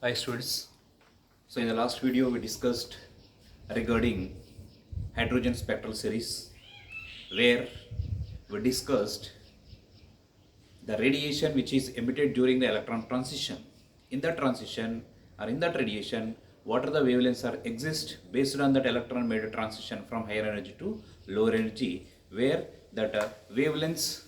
Hi students. So in the last video we discussed regarding hydrogen spectral series where we discussed the radiation which is emitted during the electron transition. In that transition or in that radiation, what are the wavelengths are exist based on that electron made a transition from higher energy to lower energy, where that wavelengths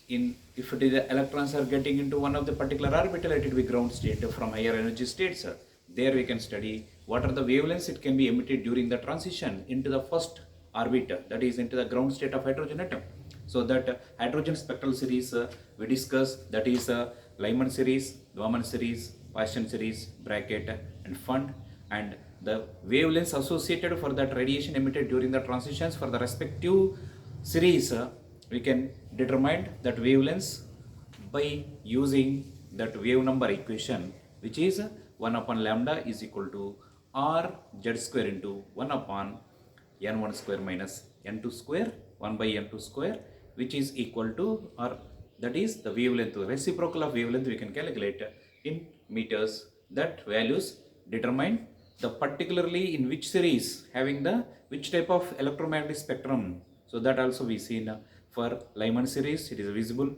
in if it is the electrons are getting into one of the particular orbital, it will be ground state from higher energy states. There we can study what are the wavelengths it can be emitted during the transition into the first orbit, that is into the ground state of hydrogen atom. So that hydrogen spectral series we discuss, that is Lyman series, Dwaman series, Paschen series, bracket and Fund, and the wavelengths associated for that radiation emitted during the transitions for the respective series, we can determine that wavelengths by using that wave number equation, which is 1 upon lambda is equal to r z square into 1 upon n1 square minus n2 square 1 by n2 square, which is equal to, or that is the wavelength, reciprocal of wavelength we can calculate in meters. That values determine the particularly in which series having the which type of electromagnetic spectrum. So that also we see for Lyman series it is visible,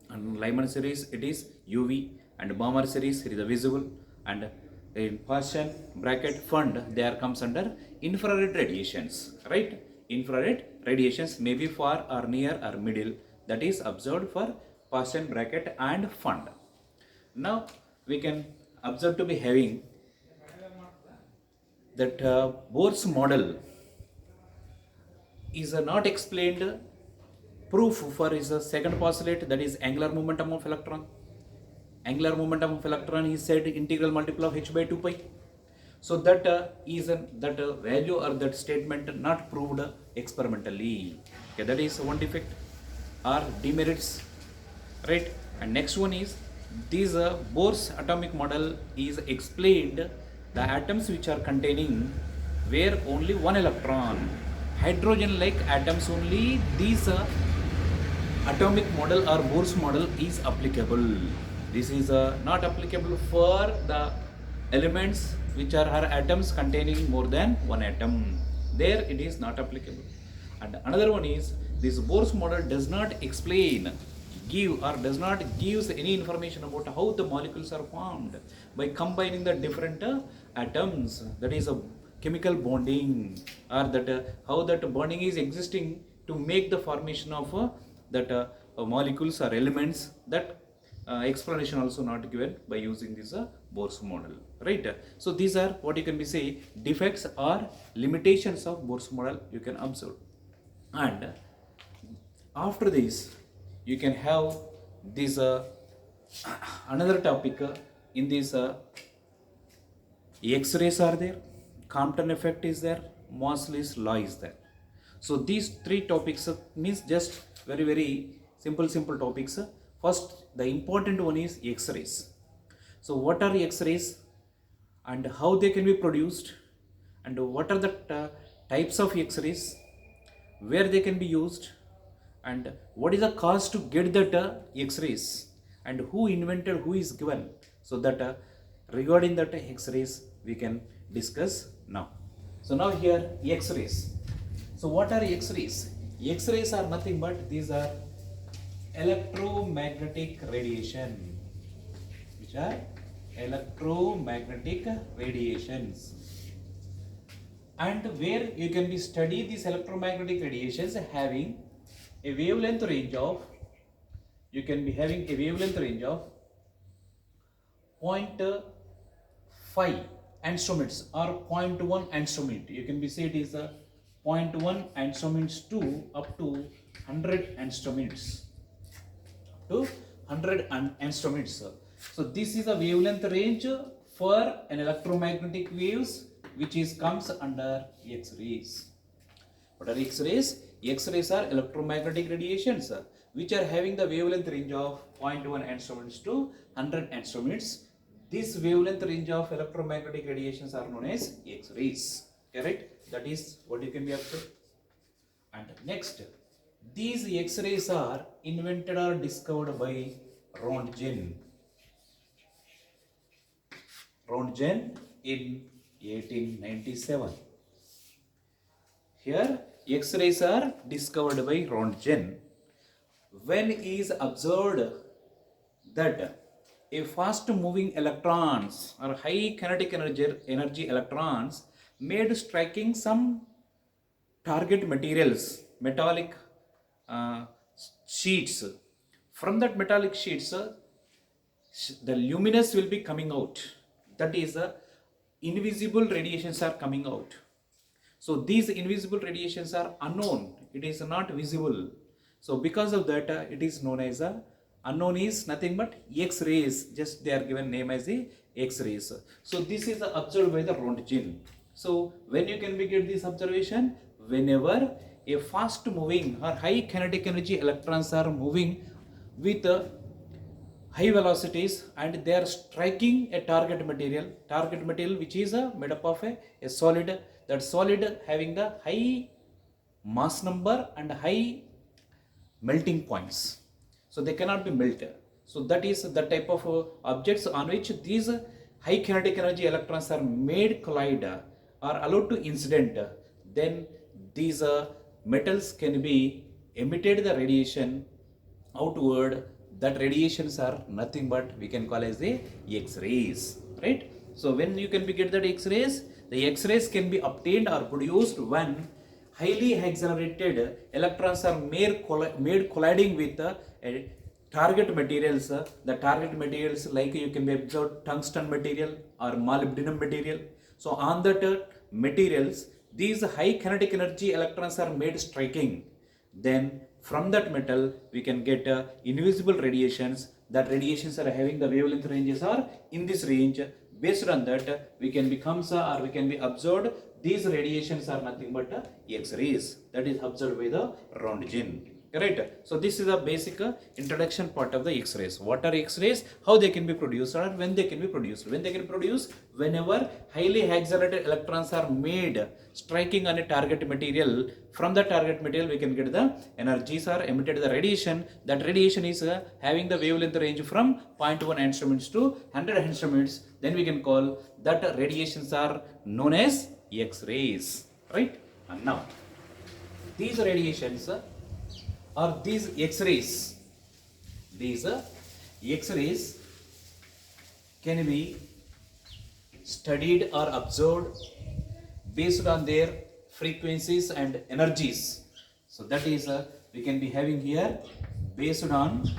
and Lyman series it is UV, and Balmer series it is visible, and in Paschen bracket Fund there comes under infrared radiations, right? Infrared radiations may be far or near or middle, that is observed for Paschen bracket and Fund. Now we can observe to be having that Bohr's model is not explained proof for his second postulate, that is angular momentum of electron. Angular momentum of electron is said integral multiple of h by 2 pi. So that is that value or that statement not proved experimentally. Okay, that is one defect or demerits, right? And next one is this Bohr's atomic model is explained the atoms which are containing where only one electron, hydrogen like atoms only. These atomic model or Bohr's model is applicable. This is not applicable for the elements which are her atoms containing more than one atom. There it is not applicable. And another one is this Bohr's model does not explain, give or does not gives any information about how the molecules are formed by combining the different atoms. That is a chemical bonding, or that how that bonding is existing to make the formation of that molecules or elements. That explanation also not given by using this Bohr's model, right? So these are what you can be say defects or limitations of Bohr's model you can observe. And after this you can have this another topic in this X-rays are there, Compton effect is there, Mosley's law is there. So these three topics means just very simple topics. First, the important one is X-rays. So what are X-rays and how they can be produced, and what are the types of X-rays, where they can be used, and what is the cost to get that X-rays, and who invented, who is given. So that regarding that X-rays we can discuss now. So now here X-rays. So what are X-rays? X-rays are nothing but these are electromagnetic radiation, which are electromagnetic radiations, and where you can be study these electromagnetic radiations having a wavelength range of, you can be having a wavelength range of 0.5 angstroms or 0.1 angstrom. You can be say it is a 0.1 angstroms to up to 100 angstroms. To 100 angstroms. So this is a wavelength range for an electromagnetic waves which is comes under X-rays. What are X-rays? X-rays are electromagnetic radiations which are having the wavelength range of 0.1 angstroms to 100 angstroms. This wavelength range of electromagnetic radiations are known as X-rays. Correct? That is what you can be observed. And next, these X-rays are invented or discovered by Röntgen. Rontgen in 1897. Here X-rays are discovered by Rontgen when he is observed that a fast moving electrons or high kinetic energy electrons made striking some target materials, metallic uh, sheets. From that metallic sheets, the luminous will be coming out. That is, invisible radiations are coming out. So these invisible radiations are unknown. It is not visible. So because of that, it is known as unknown is nothing but X-rays. Just they are given name as the X-rays. So this is observed by the Rontgen. So when you can get this observation, whenever a fast moving or high kinetic energy electrons are moving with high velocities and they are striking a target material which is made up of a solid, that solid having the high mass number and high melting points, so they cannot be melted. So that is the type of objects on which these high kinetic energy electrons are made collide, are allowed to incident. Then these metals can be emitted the radiation outward. That radiations are nothing but we can call as the X-rays, right? So when you can get that X-rays, the X-rays can be obtained or produced when highly accelerated electrons are made colliding with target materials. The target materials like you can be observed tungsten material or molybdenum material. So on that materials, these high kinetic energy electrons are made striking. Then from that metal we can get invisible radiations. That radiations are having the wavelength ranges are in this range. Based on that we can become or we can be observed these radiations are nothing but X-rays. That is observed by the Rontgen. Correct. So this is a basic introduction part of the X-rays. What are X-rays? How they can be produced or when they can be produced? When they can produce, whenever highly accelerated electrons are made striking on a target material. From the target material we can get the energies are emitted the radiation. That radiation is having the wavelength range from 0.1 angstroms to 100 angstroms. Then we can call that radiations are known as X-rays, right? And now these radiations or these X-rays can be studied or observed based on their frequencies and energies. So that is we can be having here based on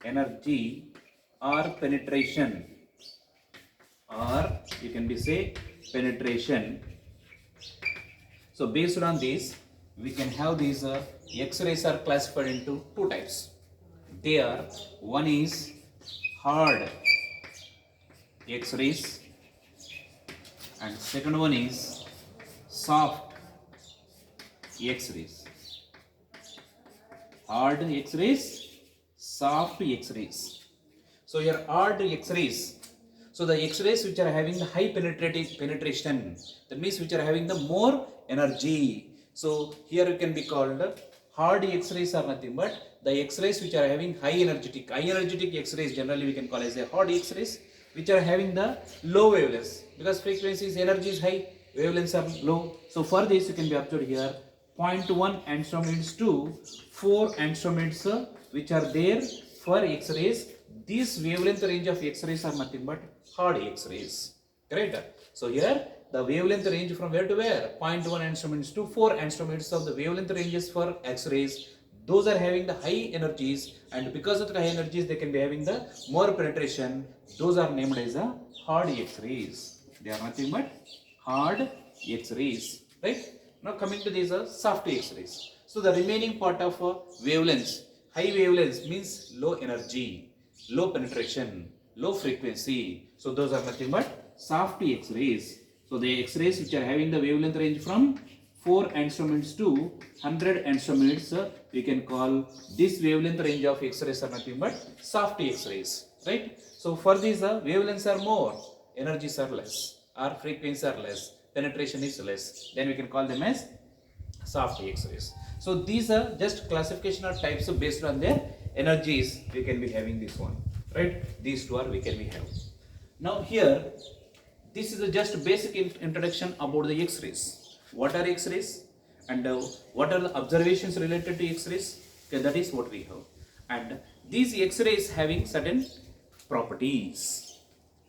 energy or penetration, or you can be say penetration. So based on this we can have these X-rays are classified into two types. They are, one is hard X-rays and second one is soft X-rays. Hard X-rays, soft X-rays. So here hard X-rays, so the X-rays which are having the high penetration, that means which are having the more energy. So here you can be called hard X-rays are nothing but the X-rays which are having high energetic X-rays generally we can call as a hard X-rays, which are having the low wavelengths because frequencies energy is high, wavelengths are low. So for this you can be observed here 0.1 angstroms to 4 angstroms which are there for X-rays. This wavelength range of X-rays are nothing but hard X-rays. Correct? So here the wavelength range from where to where? 0.1 angstroms to 4 angstroms of the wavelength ranges for X-rays. Those are having the high energies, and because of the high energies they can be having the more penetration. Those are named as a hard X-rays. They are nothing but hard X-rays. Right? Now coming to these soft X-rays. So the remaining part of wavelengths, high wavelengths means low energy, low penetration, low frequency. So those are nothing but soft X-rays. So the X-rays which are having the wavelength range from 4 angstroms to 100 angstroms, we can call this wavelength range of X-rays are nothing but soft X-rays, right? So for these wavelengths are more, energies are less, or frequencies are less, penetration is less. Then we can call them as soft X-rays. So these are just classification of types based on their energies. We can be having this one, right? These two are we can be having. Now here, this is a just basic introduction about the X-rays. What are X-rays and what are the observations related to X-rays? Okay, that is what we have. And these X-rays having certain properties.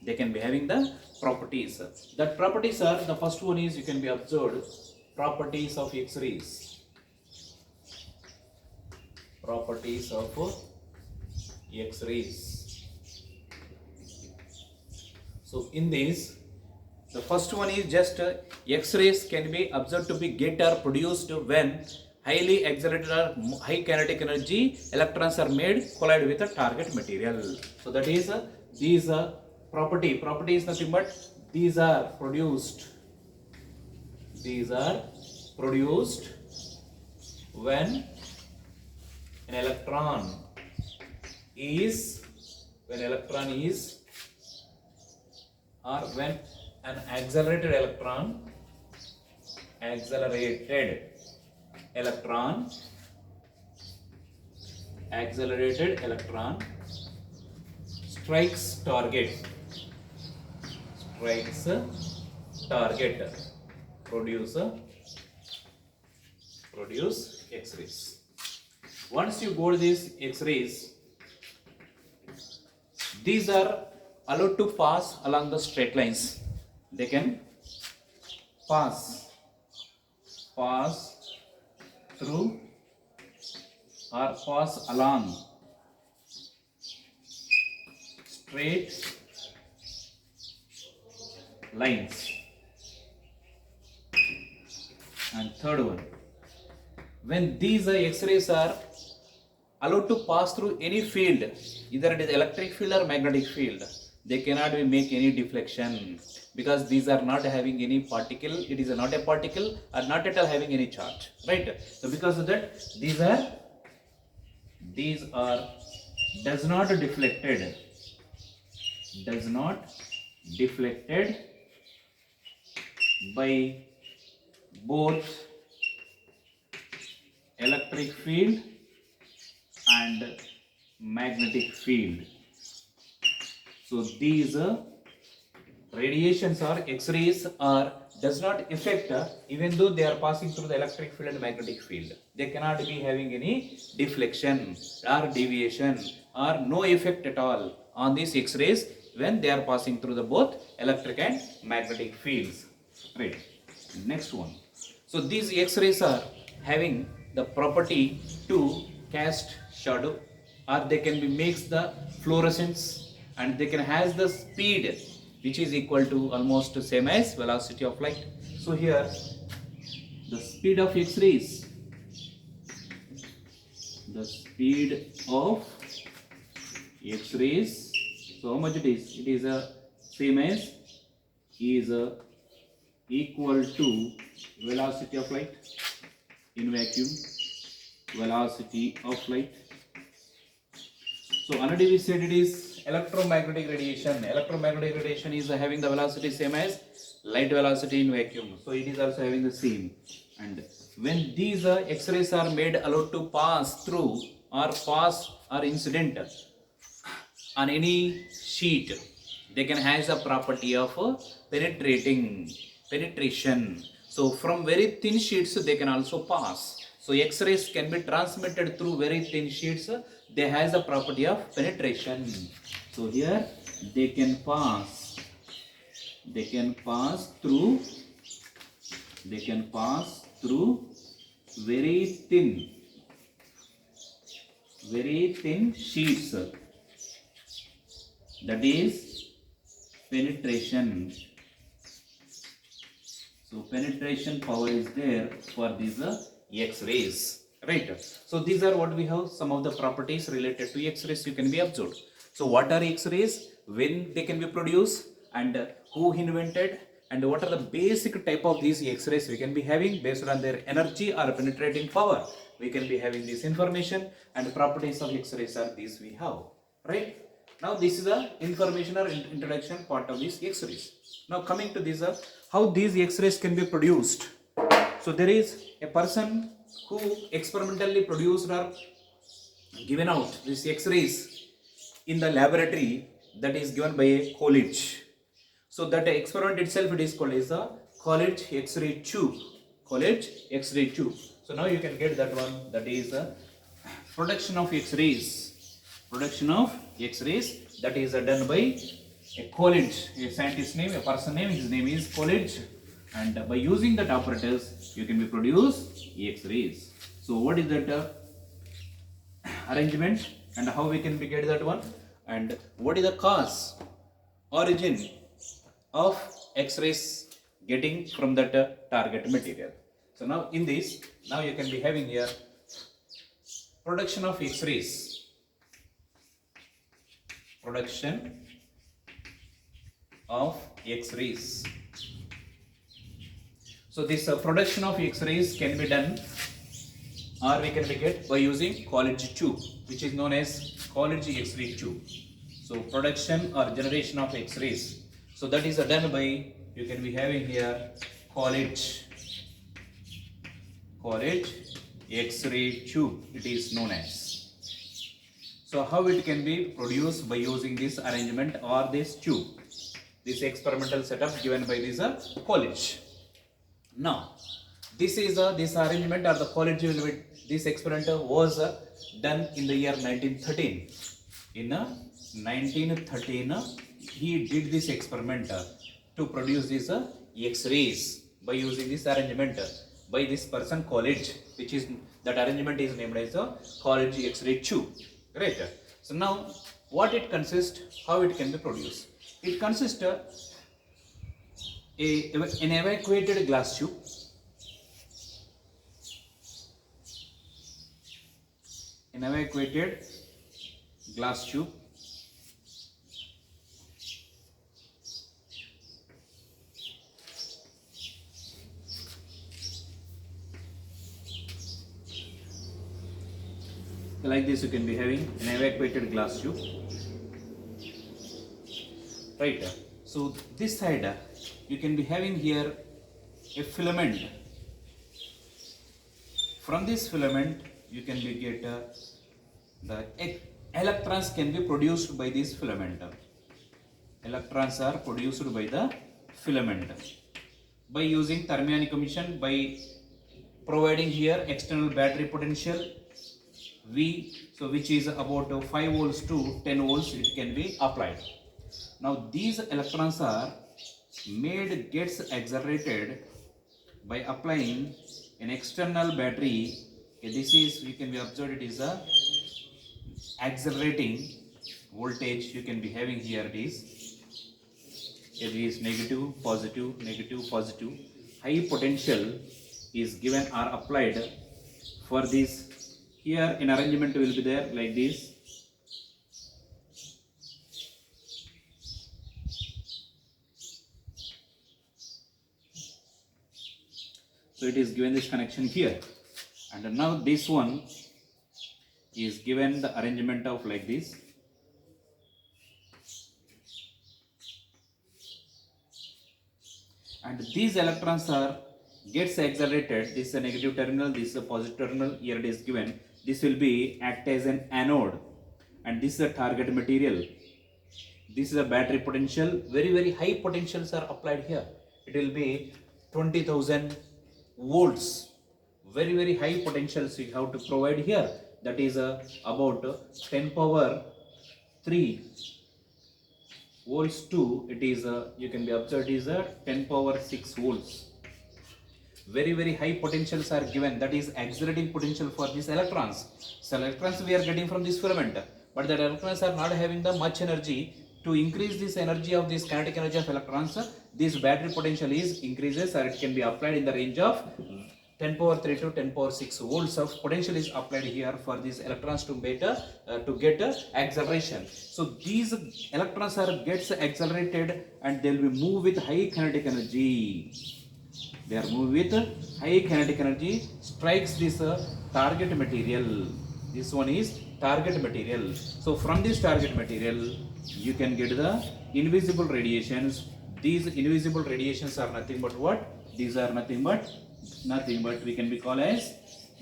They can be having the properties. That properties are, the first one is, you can be observed, properties of X-rays. Properties of X-rays. So in this, the first one is just X-rays can be observed to be get or produced when highly accelerated or high kinetic energy electrons are made collide with a target material. So that is these property is nothing but these are produced when an electron is or when an accelerated electron strikes target, produce X-rays. Once you go to these X-rays, these are allowed to pass along the straight lines. They can pass through or pass along straight lines. And third one, when these X-rays are allowed to pass through any field, either it is electric field or magnetic field, they cannot make any deflection, because these are not having any particle. It is not a particle or not at all having any charge, right? So because of that, these are does not deflected by both electric field and magnetic field. So these radiations or X-rays does not affect even though they are passing through the electric field and magnetic field. They cannot be having any deflection or deviation or no effect at all on these X-rays when they are passing through the both electric and magnetic fields. Right. Next one. So these X-rays are having the property to cast shadow, or they can be makes the fluorescence, and they can has the speed which is equal to almost same as velocity of light. So here the speed of X-rays, so how much it is? It is same as equal to velocity of light in vacuum, velocity of light. So already we said it is electromagnetic radiation. Electromagnetic radiation is having the velocity same as light velocity in vacuum. So it is also having the same. And when these X-rays are made allowed to pass through or incident on any sheet, they can have the property of penetration. So from very thin sheets they can also pass. So X-rays can be transmitted through very thin sheets. They have the property of penetration. So here they can pass through very thin sheets. That is penetration. So penetration power is there for these X-rays, right? So these are what we have, some of the properties related to X-rays you can be observed. So what are X-rays, when they can be produced, and who invented, and what are the basic type of these X-rays we can be having based on their energy or penetrating power. We can be having this information, and properties of X-rays are these we have, right? Now this is the information or introduction part of these X-rays. Now coming to this, how these X-rays can be produced. So there is a person who experimentally produced or given out these X-rays in the laboratory, that is given by a college. So that experiment itself, it is called as a college X-ray tube. College X-ray tube. So now you can get that one, that is a production of X-rays. Production of X-rays, that is done by a college, a scientist name, a person name, his name is college, and by using that apparatus you can be produce X-rays. So what is that arrangement and how we can be get that one, and what is the cause, origin of X-rays getting from that target material. So now in this, now you can be having here production of X-rays, production of X-rays. So this production of X-rays can be done, or we can get by using college tube, which is known as college X-ray tube. So production or generation of X-rays. So that is done by, you can be having here college X-ray tube, it is known as. So how it can be produced by using this arrangement or this tube, this experimental setup given by this college. Now this is this arrangement or the college will be, this experiment was done in the year 1913. In 1913 he did this experiment to produce this X-rays by using this arrangement by this person college, which is, that arrangement is named as a college X-ray tube. Right. So now what it consists, how it can be produced. It consists an evacuated glass tube, an evacuated glass tube, like this you can be having an evacuated glass tube, right. So this side you can be having here a filament. From this filament you can be get the electrons can be produced by this filament. Electrons are produced by the filament by using thermionic emission, by providing here external battery potential V, so which is about 5 volts to 10 volts it can be applied. Now these electrons are gets accelerated by applying an external battery. Okay, this is, you can be observed, it is a accelerating voltage you can be having here. It is negative, positive, negative, positive. High potential is given or applied for this. Here an arrangement will be there like this. So it is given this connection here, and now this one is given the arrangement of like this. And these electrons are gets accelerated. This is a negative terminal, this is a positive terminal. Here it is given. This will be act as an anode, and this is a target material. This is a battery potential. Very high potentials are applied here. It will be 20,000 volts. Very high potentials you have to provide here. That is about 10 power 3 volts to, it is you can be observed is 10 power 6 volts. Very high potentials are given, that is accelerating potential for these electrons. So electrons we are getting from this filament, but the electrons are not having the much energy. To increase this energy of this kinetic energy of electrons, this battery potential is increases, or it can be applied in the range of 10 power 3 to 10 power 6 volts of potential is applied here for these electrons to get acceleration. So these electrons are gets accelerated and they will be move with high kinetic energy. They are moved with high kinetic energy, strikes this target material. This one is target material. So from this target material you can get the invisible radiations. These invisible radiations are nothing but what? These are nothing but Nothing but we can be called as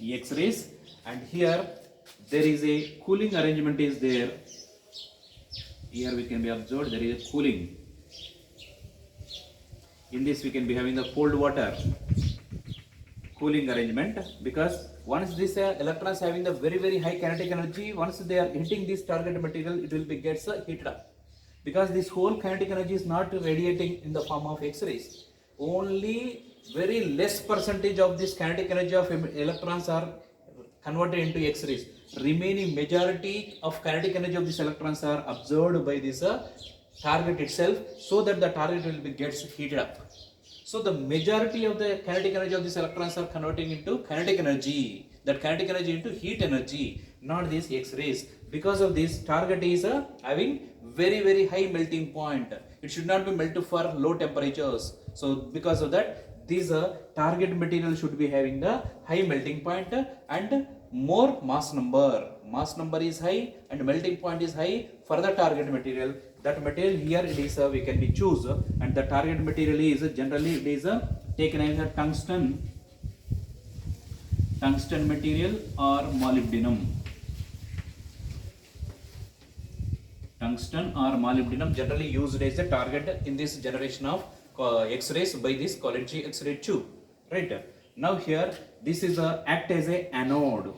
X-rays. And here there is a cooling arrangement is there. Here we can be observed there is a cooling. In this we can be having the cold water cooling arrangement, because once this electrons having the very high kinetic energy, once they are hitting this target material, it will be gets heated up, because this whole kinetic energy is not radiating in the form of X-rays. Only very less percentage of this kinetic energy of electrons are converted into X-rays. Remaining majority of kinetic energy of these electrons are absorbed by this target itself, so that the target will be gets heated up. So the majority of the kinetic energy of these electrons are converting into kinetic energy, that kinetic energy into heat energy, not these X-rays. Because of this, target is having very high melting point. It should not be melted for low temperatures. So because of that, these target material should be having the high melting point and more mass number. Mass number is high and melting point is high for the target material. That material here it is we can be choose, and the target material is generally it is taken as a tungsten material or molybdenum. Tungsten or molybdenum generally used as a target in this generation of X-rays by this college X-ray tube. Right. Now here this is act as a anode.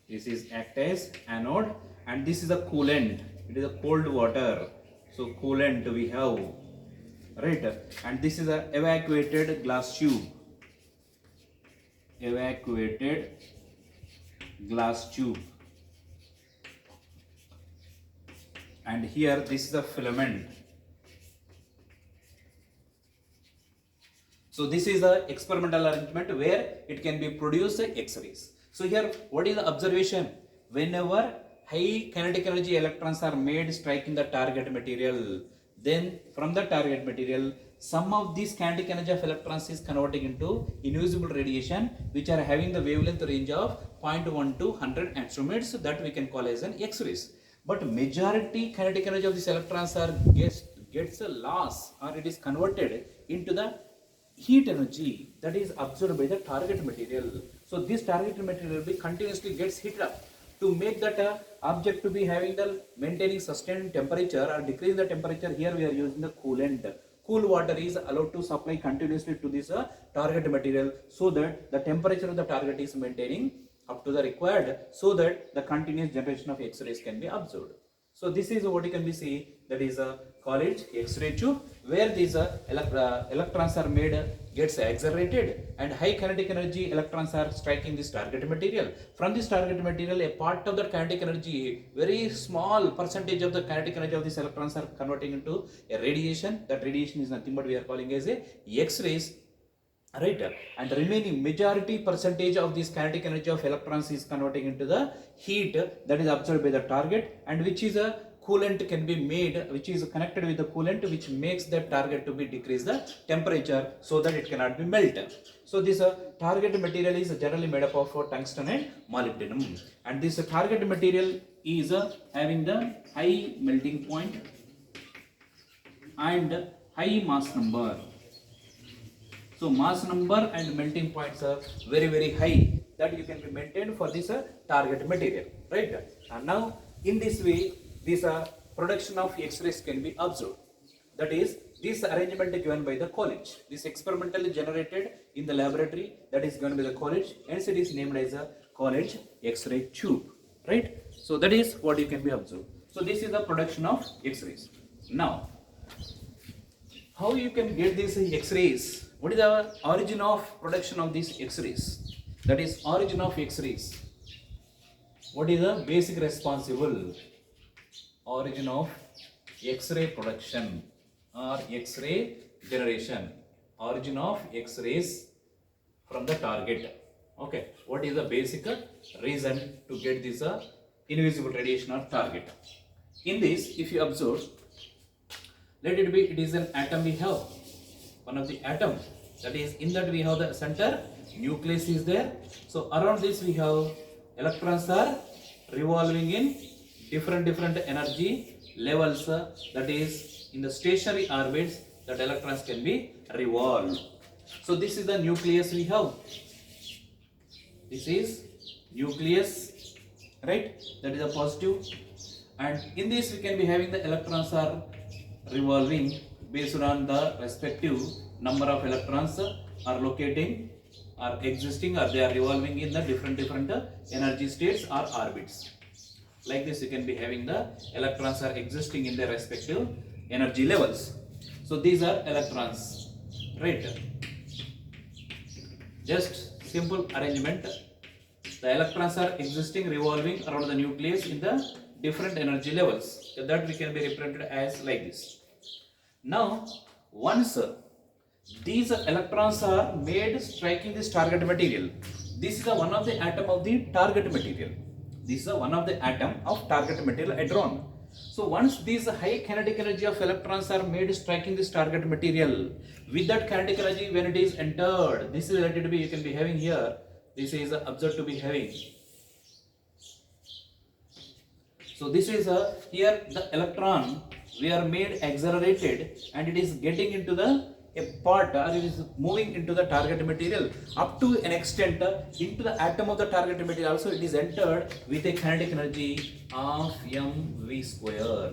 This is act as anode, and this is a coolant. It is a cold water. So coolant we have, right? And this is a evacuated glass tube. Evacuated glass tube. And here this is a filament. So this is the experimental arrangement where it can be produced X-rays. So here what is the observation? Whenever high kinetic energy electrons are made striking the target material, then from the target material some of these kinetic energy of electrons is converting into invisible radiation, which are having the wavelength range of 0.1 to 100 angstroms, that we can call as an X-rays. But majority kinetic energy of these electrons are gets a loss, or it is converted into the heat energy that is absorbed by the target material. So this target material will be continuously gets heated up. To make that object to be having the maintaining sustained temperature or decrease the temperature, here we are using the coolant. Cool water is allowed to supply continuously to this target material, so that the temperature of the target is maintaining up to the required, so that the continuous generation of X-rays can be observed. So this is what you can be see, that is a college X-ray tube, where these electrons are made gets accelerated, and high kinetic energy electrons are striking this target material. From this target material, a part of the kinetic energy, very small percentage of the kinetic energy of these electrons are converting into a radiation. That radiation is nothing but we are calling as a X-rays. Right, and the remaining majority percentage of this kinetic energy of electrons is converting into the heat that is absorbed by the target, and which is a coolant can be made, which is connected with the coolant, which makes the target to be decrease the temperature, so that it cannot be melted. So this target material is generally made up of tungsten and molybdenum, and this target material is having the high melting point and high mass number. So mass number and melting points are very high, that you can be maintained for this target material, right? And now in this way, this production of X-rays can be observed. That is, this arrangement is given by the college. This experimentally generated in the laboratory, that is given by the college, hence it is named as a college X-ray tube, right? So that is what you can be observed. So this is the production of X-rays. Now, how you can get these X-rays? What is the origin of production of these X-rays? That is origin of X-rays. What is the basic responsible origin of X-ray production or X-ray generation? Origin of X-rays from the target. Okay, what is the basic reason to get this invisible radiation or target? In this, if you observe, let it be, it is an atom we have. One of the atom, that is, in that we have the center nucleus is there. So around this we have electrons are revolving in different energy levels, that is in the stationary orbits that electrons can be revolved. So this is the nucleus we have. This is nucleus, right? That is a positive. And in this we can be having the electrons are revolving based on the respective number of electrons are locating, are existing, or they are revolving in the different energy states or orbits. Like this you can be having the electrons are existing in their respective energy levels. So these are electrons, right? Just simple arrangement. The electrons are existing, revolving around the nucleus in the different energy levels. So that we can be represented as like this. Now, once these electrons are made striking this target material, this is the one of the atom of the target material. This is one of the atom of target material hadron. So once these high kinetic energy of electrons are made striking this target material, with that kinetic energy when it is entered, this is related to be, you can be having here, this is observed to be having. So this is here the electron we are made accelerated and it is getting into the a part or it is moving into the target material up to an extent into the atom of the target material also it is entered with a kinetic energy of mv square.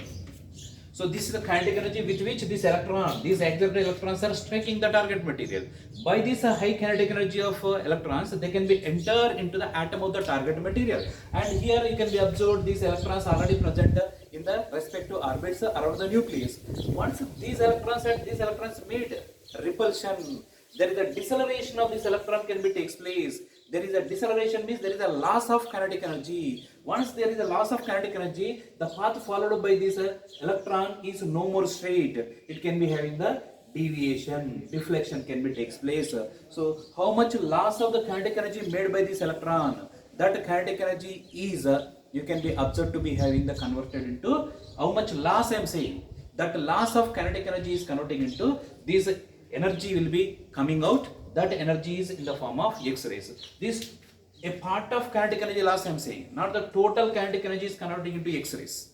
So this is the kinetic energy with which this electron, these accelerated electrons are striking the target material. By this high kinetic energy of electrons, they can be enter into the atom of the target material. And here you can be observed these electrons already present in the respective orbits around the nucleus. Once these electrons made repulsion, there is a deceleration of this electron can be takes place. There is a deceleration means there is a loss of kinetic energy. Once there is a loss of kinetic energy, the path followed by this electron is no more straight. It can be having the deviation, deflection can be takes place. So how much loss of the kinetic energy made by this electron? That kinetic energy is you can be observed to be having the converted into how much loss I am saying. That loss of kinetic energy is converting into this energy will be coming out. That energy is in the form of X-rays. This a part of kinetic energy loss I am saying, not the total kinetic energy is converting into X-rays.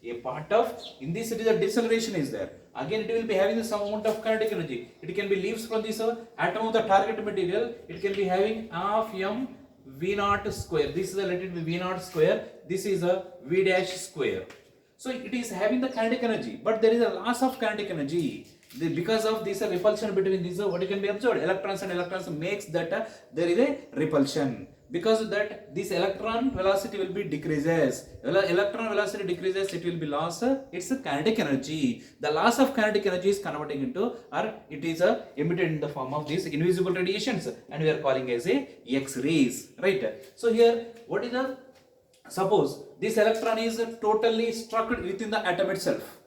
A part of, in this it is a deceleration is there. Again it will be having some amount of kinetic energy. It can be leaves from this atom of the target material. It can be having half m v naught square. This is related to v naught square. This is a v dash square. So it is having the kinetic energy, but there is a loss of kinetic energy. Because of this repulsion between these, what you can be observed, electrons and electrons makes that there is a repulsion. Because of that, this electron velocity will be decreases. Electron velocity decreases, it will be loss. It's a kinetic energy. The loss of kinetic energy is converting into, or it is emitted in the form of these invisible radiations, and we are calling as a X-rays, right? So here, what is the? Suppose this electron is totally struck within the atom itself.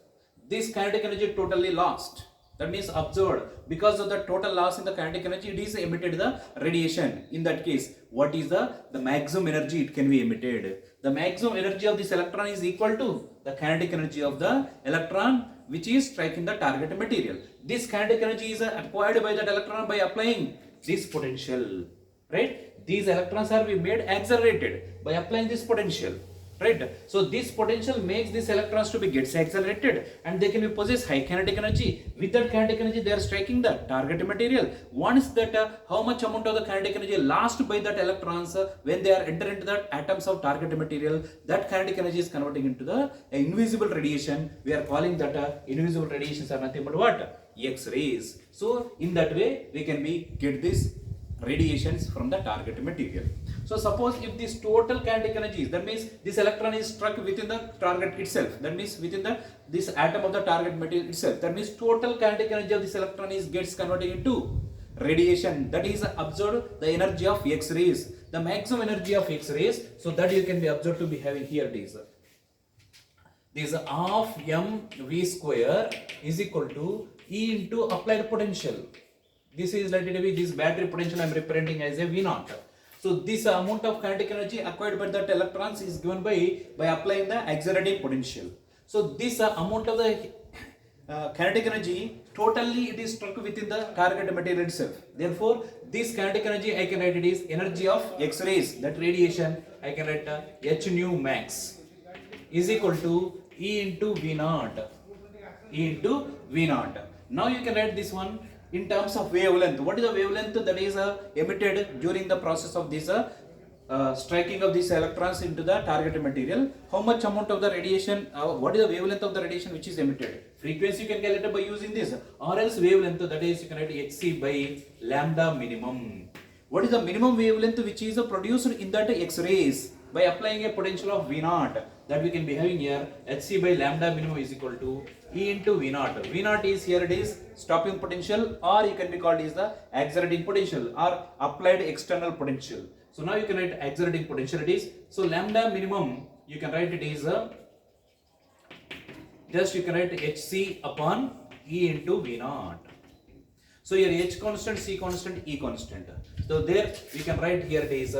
This kinetic energy totally lost. That means observed because of the total loss in the kinetic energy, it is emitted the radiation. In that case, what is the maximum energy it can be emitted? The maximum energy of this electron is equal to the kinetic energy of the electron which is striking the target material. This kinetic energy is acquired by that electron by applying this potential, right? These electrons are being made accelerated by applying this potential. Right? So this potential makes these electrons to be gets accelerated and they can be possess high kinetic energy. With that kinetic energy they are striking the target material. Once that how much amount of the kinetic energy lost by that electrons when they are enter into the atoms of target material, that kinetic energy is converting into the invisible radiation. We are calling that invisible radiations are nothing but what? X-rays. So in that way we can be get this radiations from the target material. So suppose if this total kinetic energy is, that means this electron is struck within the target itself, that means within the this atom of the target material itself, that means total kinetic energy of this electron is gets converted into radiation, that is observed the energy of X-rays, the maximum energy of X-rays. So that you can be observed to be having here it is this half mv square is equal to E into applied potential. This is likely to be this battery potential I am representing as a V naught. So this amount of kinetic energy acquired by that electrons is given by applying the accelerating potential. So this amount of the kinetic energy totally it is struck within the target material itself. Therefore, this kinetic energy I can write it is energy of X-rays, that radiation I can write h nu max is equal to E into V naught. E into V naught. Now you can write this one. in terms of wavelength. What is the wavelength that is emitted during the process of this striking of these electrons into the target material? How much amount of the radiation, what is the wavelength of the radiation which is emitted? Frequency you can calculate by using this, or else wavelength, that is you can write hc by lambda minimum. What is the minimum wavelength which is produced in that X-rays by applying a potential of V0, that we can be having here hc by lambda minimum is equal to E into V0. V0 is here, it is stopping potential, or you can be called is the accelerating potential or applied external potential. So now you can write accelerating potential it is. So lambda minimum you can write it is just you can write hc upon E into V0. So here H constant, C constant, E constant. So there we can write here it is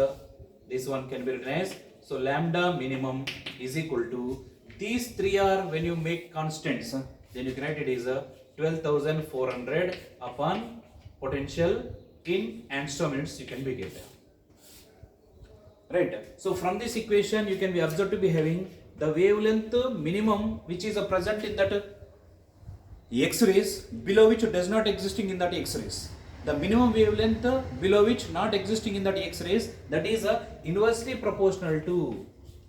this one can be written as, so lambda minimum is equal to, these three are when you make constants, then you can write it is 12,400 upon potential in angstrom units you can be get. Right. So from this equation you can be observed to be having the wavelength minimum which is present in that X-rays below which does not existing in that X-rays. The minimum wavelength below which not existing in that X-rays, that is inversely proportional to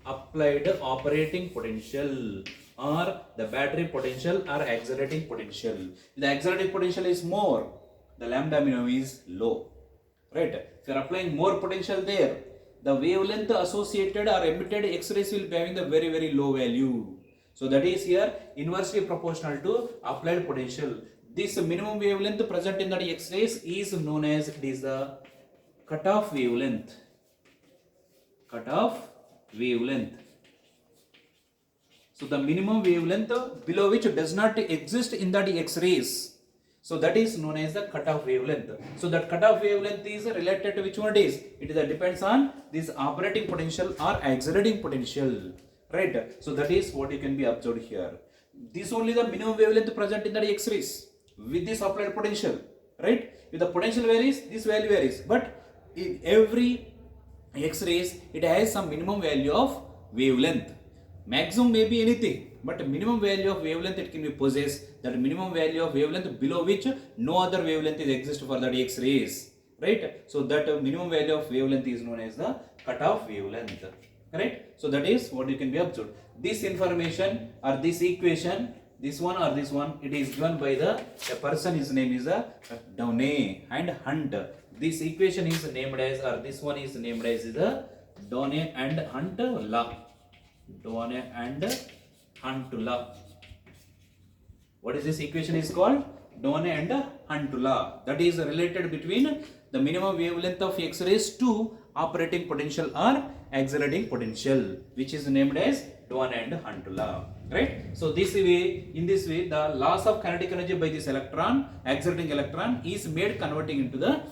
applied operating potential or the battery potential or accelerating potential. The accelerating potential is more, the lambda minimum is low. Right. If you are applying more potential there, the wavelength associated or emitted X-rays will be having the very, very low value. So that is here inversely proportional to applied potential. This minimum wavelength present in the X-rays is known as, it is the cutoff wavelength. Cutoff wavelength. So the minimum wavelength below which does not exist in the X-rays. So that is known as the cutoff wavelength. So that cutoff wavelength is related to which one it is? It is depends on this operating potential or accelerating potential. Right. So that is what you can be observed here. This only the minimum wavelength present in the X-rays with this applied potential. Right. If the potential varies, this value varies. But in every X-rays, it has some minimum value of wavelength. Maximum may be anything, but minimum value of wavelength it can be possessed. That minimum value of wavelength below which no other wavelength is exist for the X-rays. Right. So that minimum value of wavelength is known as the cutoff wavelength. Right. So that is what you can be observed. This information or this equation, this one or this one, it is given by the person, his name is Downey and Hunt. This equation is named as, or this one is named as the Downey and Hunt law. Downey and Hunt law. What is this equation is called? Downey and Hunt law. That is related between the minimum wavelength of X-rays to operating potential or accelerating potential, which is named as Downey and Hunt law. Right. So this way, in this way, the loss of kinetic energy by this electron, accelerating electron, is made converting into the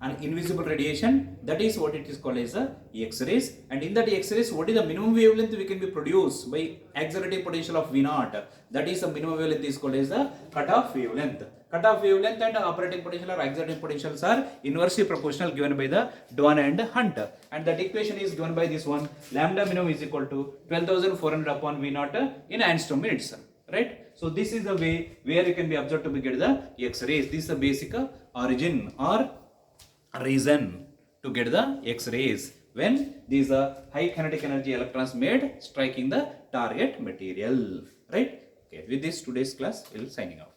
an invisible radiation. That is what it is called as X-rays. And in that X-rays, what is the minimum wavelength we can be produced by accelerating potential of V0? That is the minimum wavelength is called as the cutoff wavelength. Cutoff wavelength and operating potential or accelerating potentials are inversely proportional given by the Downey and Hunt. And that equation is given by this one, lambda minimum is equal to 12,400 upon V0 in angstrom units. Right. So this is the way where you can be observed to be get the X-rays. This is the basic origin or reason to get the X-rays when these high kinetic energy electrons made striking the target material. Right. Okay. With this today's class will signing off.